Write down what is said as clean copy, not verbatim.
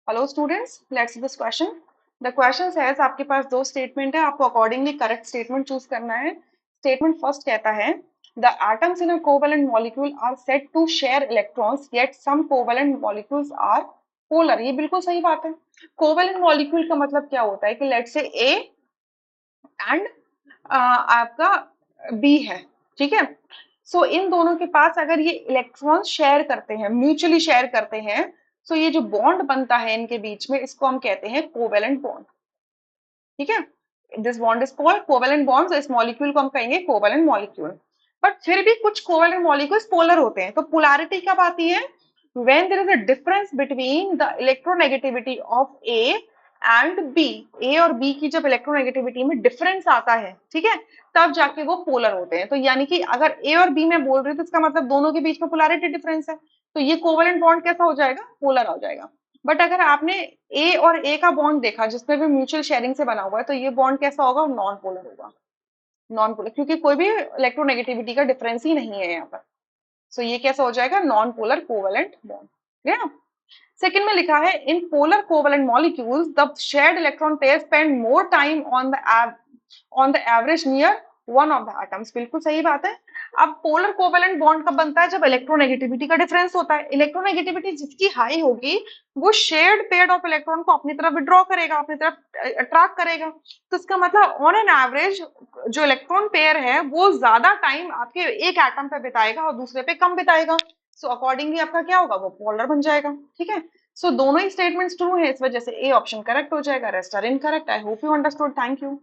Hello students, let's this question. The question says आपके पास दो statement है, आपको अकॉर्डिंगली करेक्ट स्टेटमेंट चूज करना है। स्टेटमेंट फर्स्ट कहता है the atoms in a covalent molecule are said to share electrons yet some covalent molecules are polar. ये बिल्कुल सही बात है। कोवेलेंट मॉलिक्यूल का मतलब क्या होता है कि लेट से ए एंड आपका बी है, ठीक है। सो इन दोनों के पास अगर ये इलेक्ट्रॉन शेयर करते हैं, म्यूचुअली शेयर करते हैं, सो ये जो बॉन्ड बनता है इनके बीच में, इसको हम कहते हैं कोवेलेंट बॉन्ड, ठीक है। This bond is called covalent bond. इस मॉलिक्यूल को हम कहेंगे कोवेलेंट मॉलिक्यूल। बट फिर भी कुछ कोवेलेंट मॉलिक्यूल्स पोलर होते हैं। तो पोलैरिटी कब आती है? when there is a difference between the electronegativity of A and B, A और B की जब इलेक्ट्रोनेगेटिविटी में डिफरेंस आता है, ठीक है, तब जाके वो पोलर होते हैं। तो यानी कि अगर A और B मैं बोल रही हूँ तो इसका मतलब दोनों के बीच में पोलैरिटी डिफरेंस है, तो ये कोवेलेंट बॉन्ड कैसा हो जाएगा? पोलर हो जाएगा। बट अगर आपने ए और ए का बॉन्ड देखा जिसमें भी म्यूचुअल शेयरिंग से बना हुआ है, तो ये बॉन्ड कैसा होगा? नॉन पोलर होगा। नॉन पोलर, क्योंकि कोई भी इलेक्ट्रोनेगेटिविटी का डिफरेंस ही नहीं है यहाँ पर। सो ये कैसा हो जाएगा? Non polar covalent bond. ठीक है। सेकंड में लिखा है in polar covalent molecules the shared electron pair spend more time on the average near one of the atoms. बिल्कुल सही बात है। अब पोलर कोवेलेंट बॉन्ड कब बनता है? जब इलेक्ट्रोनेगेटिविटी का डिफरेंस होता है। इलेक्ट्रोनेगेटिविटी जिसकी हाई होगी वो शेयर्ड पेयर ऑफ इलेक्ट्रॉन को अपनी तरफ विड्रॉ करेगा, अपनी तरफ अट्रैक्ट करेगा। तो इसका मतलब ऑन एन एवरेज जो इलेक्ट्रॉन पेयर है वो ज्यादा टाइम आपके एक एटम पे बिताएगा और दूसरे पे कम बिताएगा। सो अकॉर्डिंगली आपका क्या होगा? वो पोलर बन जाएगा, ठीक है। सो दोनों ही स्टेटमेंट्स ट्रू है, इस वजह से ए ऑप्शन करेक्ट हो जाएगा, rest are incorrect. I hope you understood. Thank you.